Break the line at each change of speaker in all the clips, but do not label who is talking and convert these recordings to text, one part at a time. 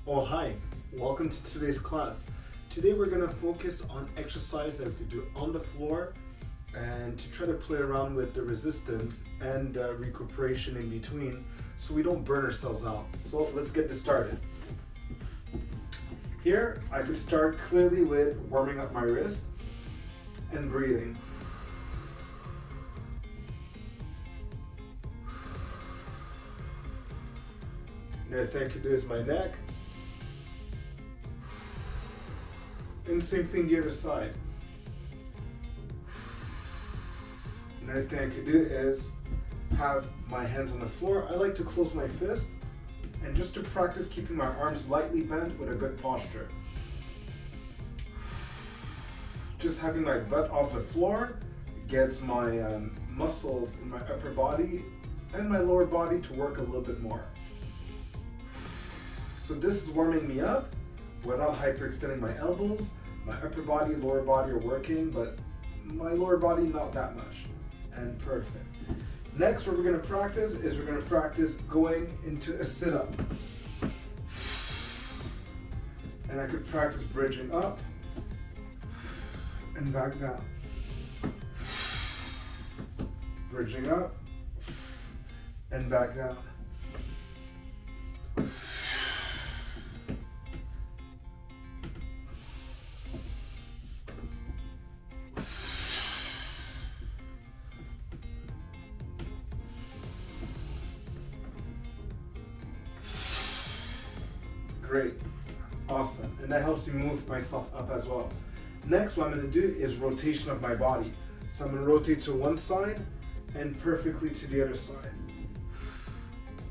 Oh, hi, welcome to today's class. Today we're going to focus on exercise that we could do on the floor and to try to play around with the resistance and recuperation in between so we don't burn ourselves out. So let's get this started. Here I could start clearly with warming up my wrist and breathing. Another thing I could do is my neck. And same thing the other side. Another thing I could do is have my hands on the floor. I like to close my fist and just to practice keeping my arms lightly bent with a good posture. Just having my butt off the floor gets my muscles in my upper body and my lower body to work a little bit more. So this is warming me up without hyperextending my elbows. My upper body, lower body are working, but my lower body not that much. And perfect. Next, what we're going to practice is we're going to practice going into a sit-up. And I could practice bridging up and back down. Bridging up and back down. Great, awesome, and that helps me move myself up as well. Next, what I'm going to do is rotation of my body. So I'm going to rotate to one side and perfectly to the other side.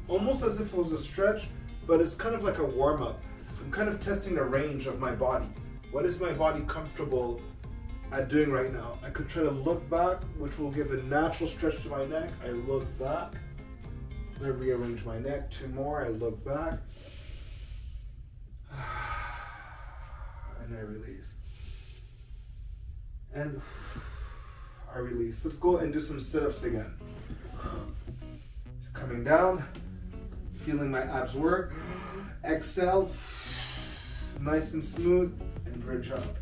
Almost as if it was a stretch, but it's kind of like a warm-up. I'm kind of testing the range of my body. What is my body comfortable at doing right now? I could try to look back, which will give a natural stretch to my neck. I look back, I rearrange my neck, two more, I look back. And I release. And I release. Let's go and do some sit-ups again. Coming down, feeling my abs work. Exhale, nice and smooth, and bridge up.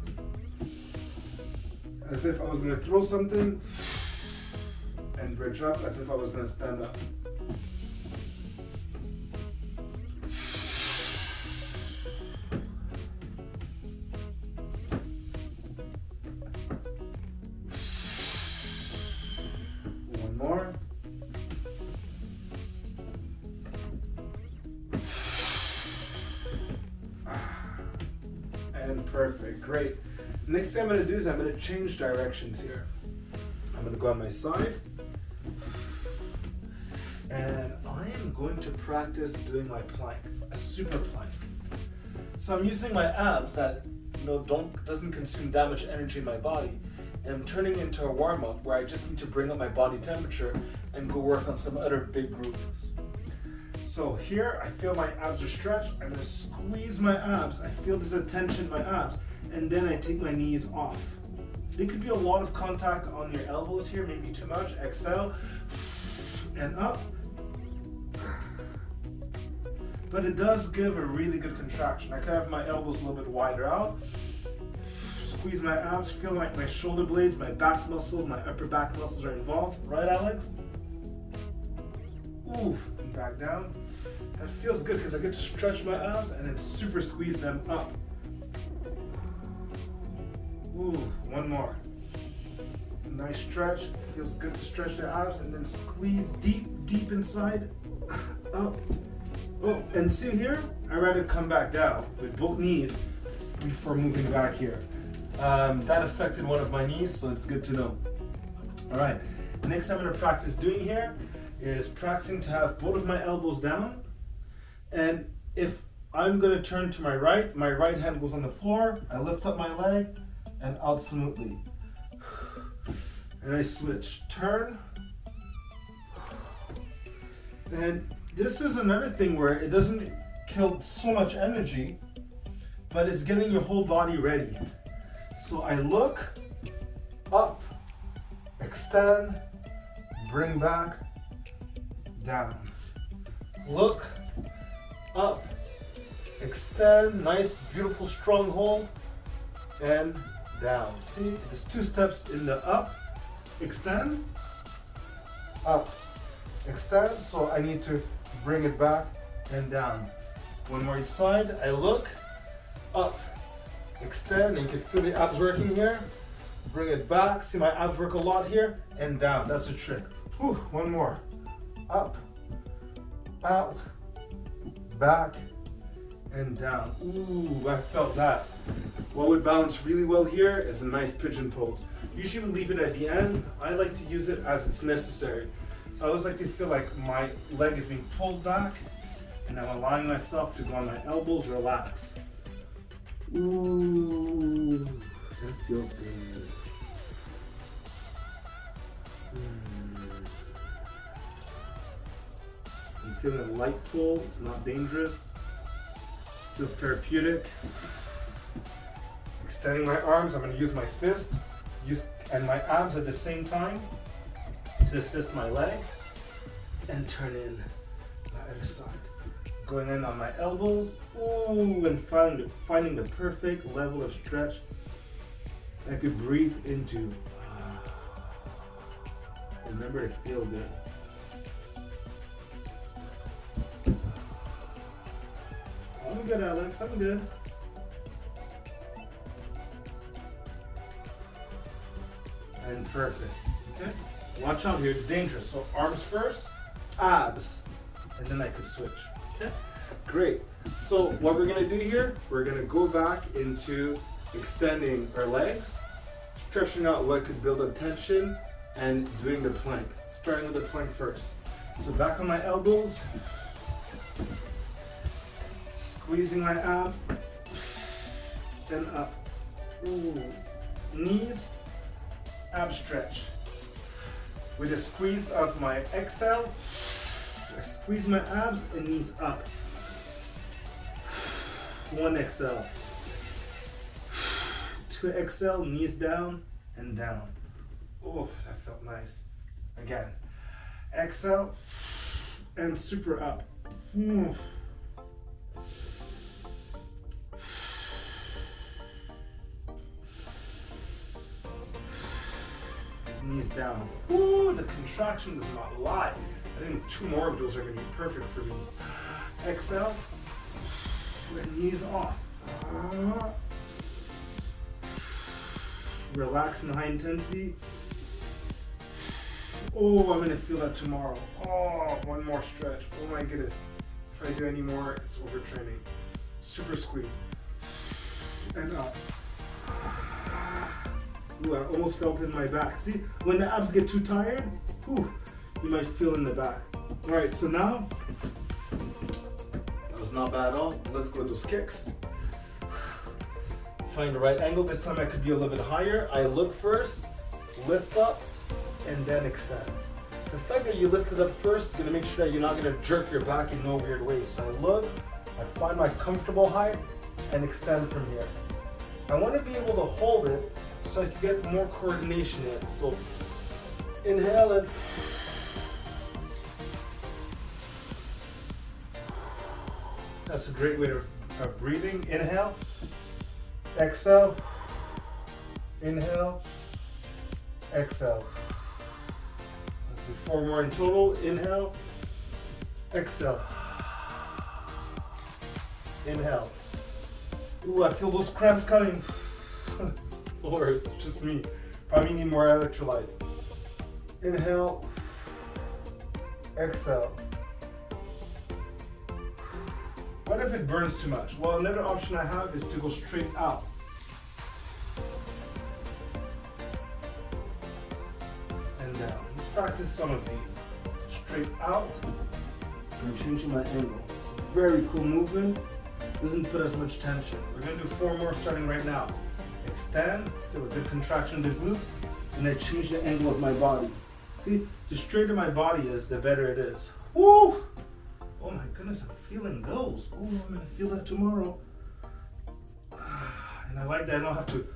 As if I was going to throw something, and bridge up as if I was going to stand up. More. And perfect, great. Next thing I'm going to do is I'm going to change directions here. I'm going to go on my side. And I am going to practice doing my plank, a super plank. So I'm using my abs that doesn't consume that much energy in my body. And I'm turning into a warm-up where I just need to bring up my body temperature and go work on some other big groups. So here I feel my abs are stretched. I'm going to squeeze my abs. I feel this tension in my abs. And then I take my knees off. There could be a lot of contact on your elbows here, maybe too much. Exhale and up. But it does give a really good contraction. I can have my elbows a little bit wider out. Squeeze my abs, feel like my shoulder blades, my back muscles, my upper back muscles are involved. Right, Alex? Ooh, and back down. That feels good because I get to stretch my abs and then super squeeze them up. Ooh, one more. Nice stretch. Feels good to stretch the abs and then squeeze deep, deep inside. Up. Oh, and see here? I'd rather come back down with both knees before moving back here. That affected one of my knees, so it's good to know. All right, next I'm going to practice doing here is practicing to have both of my elbows down. And if I'm going to turn to my right hand goes on the floor, I lift up my leg and out smoothly. And I switch, turn. And this is another thing where it doesn't kill so much energy, but it's getting your whole body ready. So I look up, extend, bring back, down. Look up, extend, nice, beautiful, strong hold, and down. See, there's 2 steps in the up, extend, up, extend, so I need to bring it back and down. One more each side, I look, up, extend, and you can feel the abs working here. Bring it back, see my abs work a lot here, and down, that's the trick. Whew, one more, up, out, back, and down. Ooh, I felt that. What would balance really well here is a nice pigeon pose. Usually we leave it at the end. I like to use it as it's necessary. So I always like to feel like my leg is being pulled back and I'm allowing myself to go on my elbows, relax. Ooh, that feels good. I'm feeling a light pull, it's not dangerous. Feels therapeutic. Extending my arms, I'm going to use my fist and my abs at the same time to assist my leg and turn in my other side. Going in on my elbows, ooh, and finding the perfect level of stretch I could breathe into. Remember to feel good. I'm good, Alex, I'm good. And perfect, okay? Watch out here, it's dangerous. So arms first, abs, and then I could switch, okay? Great. So what we're gonna do here, we're gonna go back into extending our legs, stretching out what could build up tension, and doing the plank. Starting with the plank first. So back on my elbows, squeezing my abs, then up. Ooh. Knees, ab stretch. With a squeeze of my exhale, I squeeze my abs and knees up. One exhale. 2 exhale, knees down and down. Oh, that felt nice. Again. Exhale and super up. Knees down. Ooh, the contraction does not lie. I think 2 more of those are going to be perfect for me. Exhale, and knees off. Relax in high intensity. Oh, I'm going to feel that tomorrow. Oh, one more stretch. Oh my goodness. If I do any more, it's overtraining. Super squeeze. And up. Ooh, I almost felt it in my back. See, when the abs get too tired, you might feel in the back. All right, so now, that was not bad at all. Let's go to those kicks. Find the right angle. This time I could be a little bit higher. I look first, lift up, and then extend. The fact that you lift it up first is gonna make sure that you're not gonna jerk your back in no weird way. So I look, I find my comfortable height, and extend from here. I wanna be able to hold it so I can get more coordination in. So inhale and that's a great way of breathing. Inhale, exhale, inhale, exhale. Let's do 4 more in total. Inhale, exhale, inhale. Ooh, I feel those cramps coming. Or it's just me. Probably need more electrolytes. Inhale, exhale. What if it burns too much? Well, another option I have is to go straight out. And down. Let's practice some of these. Straight out and changing my angle. Very cool movement. Doesn't put as much tension. We're gonna do 4 more starting right now. Extend, feel a good contraction in the glutes, and I change the angle of my body. See, the straighter my body is, the better it is. Woo! Oh my goodness, I'm feeling those. Oh, I'm gonna feel that tomorrow. And I like that I don't have to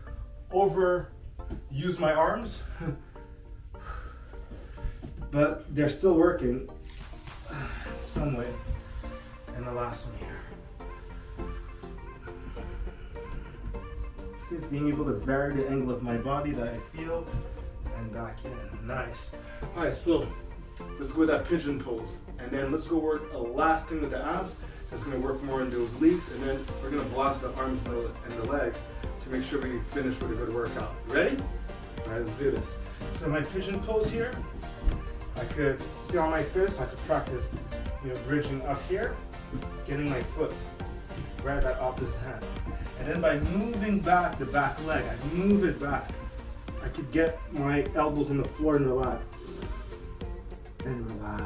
overuse my arms, but they're still working some way. And the last one here. See, it's being able to vary the angle of my body that I feel and back in. Nice. All right, so let's go with that pigeon pose. And then let's go work a last thing with the abs. That's gonna work more in the obliques, and then we're gonna blast the arms and the legs to make sure we finish with a good workout. Ready? All right, let's do this. So my pigeon pose here, I could see on my fist, I could practice, bridging up here, getting my foot right at that opposite hand. And then by moving back the back leg, I move it back. I could get my elbows on the floor and relax. And relax.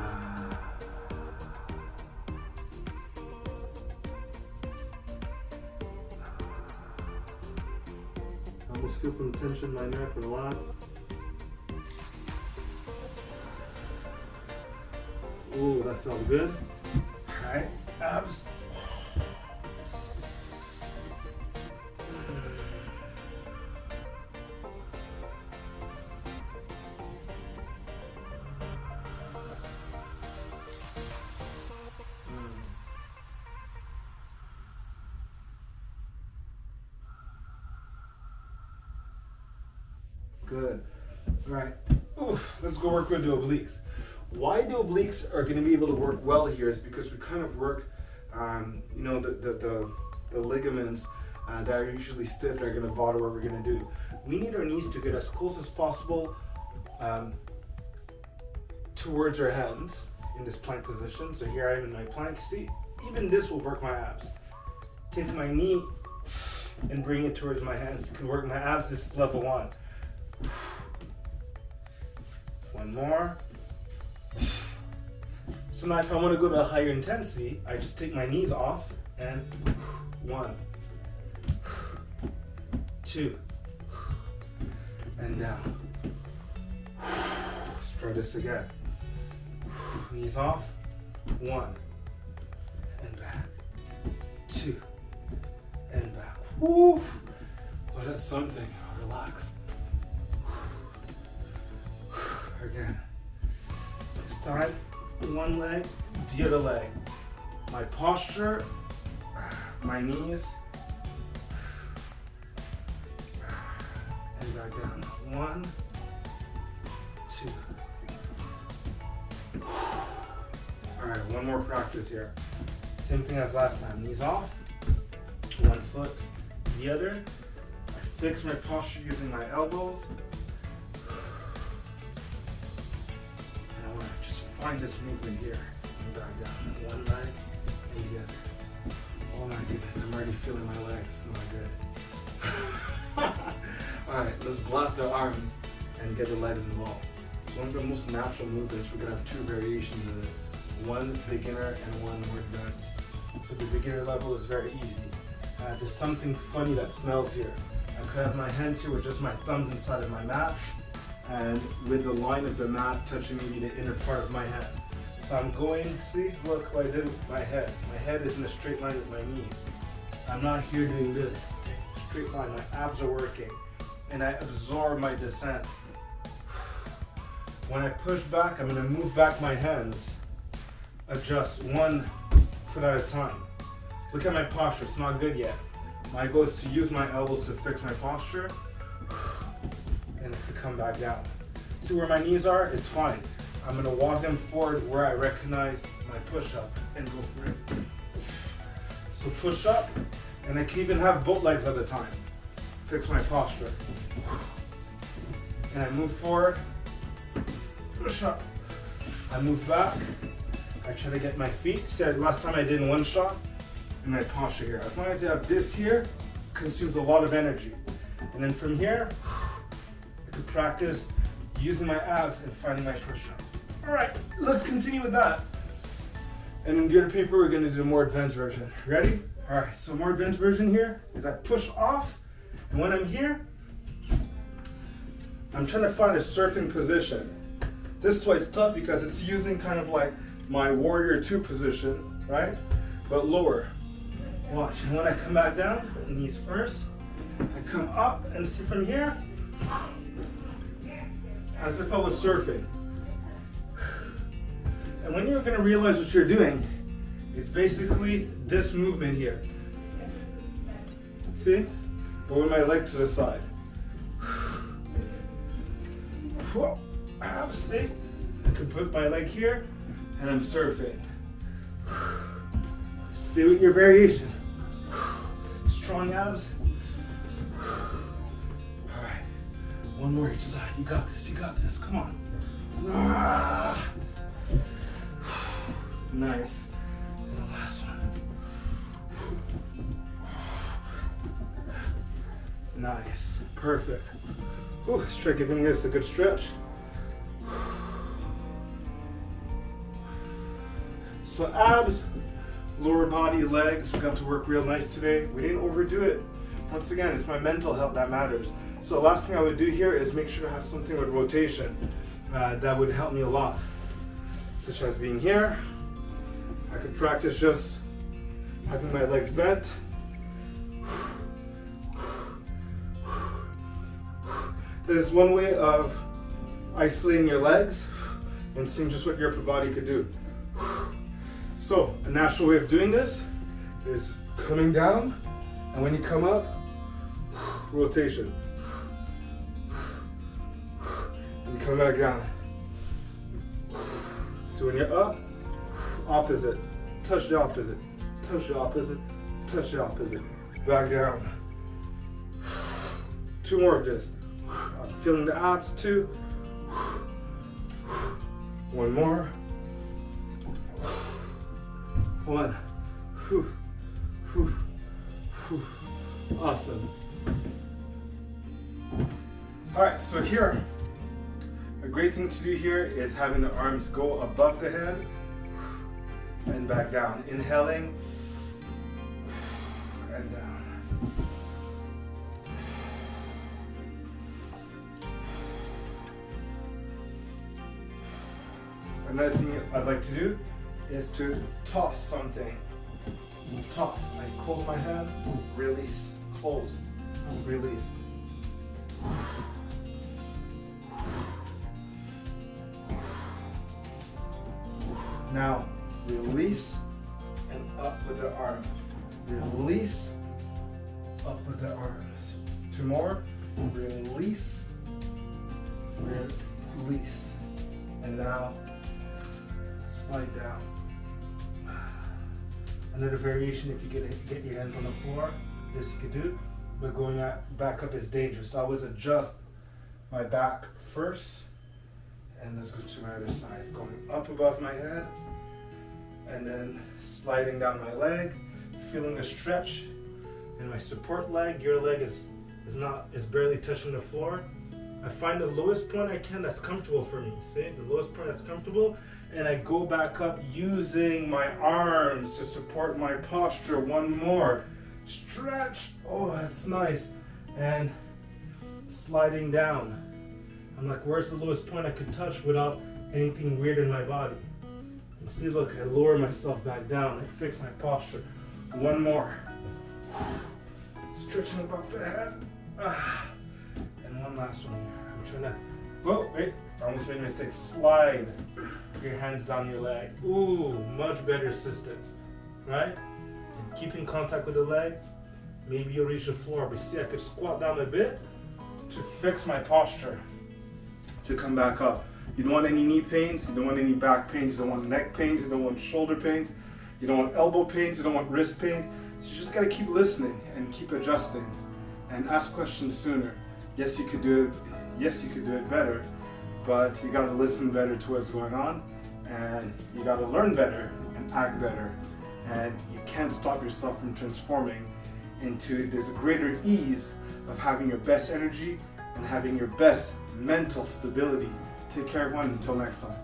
I almost feel some tension in my neck, relax. Ooh, that felt good. All right, abs. Good. All right. Oof, let's go work with the obliques. Why the obliques are going to be able to work well here is because we kind of work, the ligaments that are usually stiff that are going to bother what we're going to do. We need our knees to get as close as possible towards our hands in this plank position. So here I am in my plank. See, even this will work my abs. Take my knee and bring it towards my hands. It can work my abs. This is level 1. One more. So now if I want to go to a higher intensity, I just take my knees off and 1, 2, and down. Let's try this again. Knees off, 1, and back, 2, and back. Woo! Oh, that's something. Relax. Again. This time, one leg, the other leg. My posture, my knees, and back down. 1, 2. All right, one more practice here. Same thing as last time. Knees off, 1 foot, the other. I fix my posture using my elbows. Find this movement here and back down. One leg and the other. Oh my goodness, I'm already feeling my legs. It's not good. Alright, let's blast our arms and get the legs involved. It's one of the most natural movements. We're going to have 2 variations of it. One beginner and one more advanced. So the beginner level is very easy. There's something funny that smells here. I could have my hands here with just my thumbs inside of my mat, and with the line of the mat touching maybe the inner part of my hand. So I'm going, see, look what I did with my head. My head is in a straight line with my knees. I'm not here doing this. Straight line, my abs are working. And I absorb my descent. When I push back, I'm gonna move back my hands. Adjust 1 foot at a time. Look at my posture, it's not good yet. My goal is to use my elbows to fix my posture. And to come back down. See where my knees are? It's fine. I'm gonna walk them forward where I recognize my push-up and go for it. So push up, and I can even have both legs at a time. Fix my posture. And I move forward, push up. I move back, I try to get my feet. See, last time I did in 1 shot, and my posture here. As long as you have this here, consumes a lot of energy. And then from here, to practice using my abs and finding my push-up. All right, let's continue with that. And in the other paper, we're gonna do the more advanced version. Ready? All right, so more advanced version here is I push off, and when I'm here, I'm trying to find a surfing position. This is why it's tough because it's using kind of like my warrior 2 position, right? But lower. Watch, and when I come back down, knees first, I come up and see from here, as if I was surfing. And when you're gonna realize what you're doing, it's basically this movement here. See? Roll my leg to the side. Abs, see? I could put my leg here and I'm surfing. Stay with your variation. Strong abs. All right, one more each side. You got this, you got this, come on. Nice. And the last one. Nice, perfect. Ooh, let's try giving this a good stretch. So abs, lower body, legs, we got to work real nice today. We didn't overdo it. Once again, it's my mental health that matters. So the last thing I would do here is make sure to have something with rotation. That would help me a lot. Such as being here. I could practice just having my legs bent. There's one way of isolating your legs and seeing just what your upper body could do. So a natural way of doing this is coming down, and when you come up, rotation. And come back down. So when you're up, opposite, touch the opposite, touch the opposite, touch the opposite. Back down. 2 more of this. I'm feeling the abs too. 1 more. 1. Awesome. All right, so here, a great thing to do here is having the arms go above the head and back down. Inhaling and down. Another thing I'd like to do is to toss something. Toss. I close my hand, release, close, release. Now, release and up with the arm. Release, up with the arms. 2 more. Release, release. And now, slide down. Another variation, if you get your hands on the floor, this you could do, but going back up is dangerous. So I always adjust my back first, and let's go to my other side. Going up above my head, and then sliding down my leg, feeling the stretch in my support leg. Your leg is barely touching the floor. I find the lowest point I can that's comfortable for me. See, the lowest point that's comfortable, and I go back up using my arms to support my posture. 1 more. Stretch. Oh, that's nice. And sliding down. I'm like, where's the lowest point I could touch without anything weird in my body? And see, look, I lower myself back down. I fix my posture. 1 more. Stretching above the head. And 1 last one here. I'm trying to, oh, wait, I almost made a mistake. Slide your hands down your leg. Ooh, much better assistance, right? And keeping contact with the leg, maybe you'll reach the floor. But see, I could squat down a bit to fix my posture, to come back up. You don't want any knee pains, you don't want any back pains, you don't want neck pains, you don't want shoulder pains, you don't want elbow pains, you don't want wrist pains. So you just gotta keep listening and keep adjusting and ask questions sooner. Yes, you could do it. Yes, you could do it better, but you gotta listen better to what's going on, and you gotta learn better and act better. And you can't stop yourself from transforming into this greater ease of having your best energy and having your best mental stability. Take care, everyone. Until next time.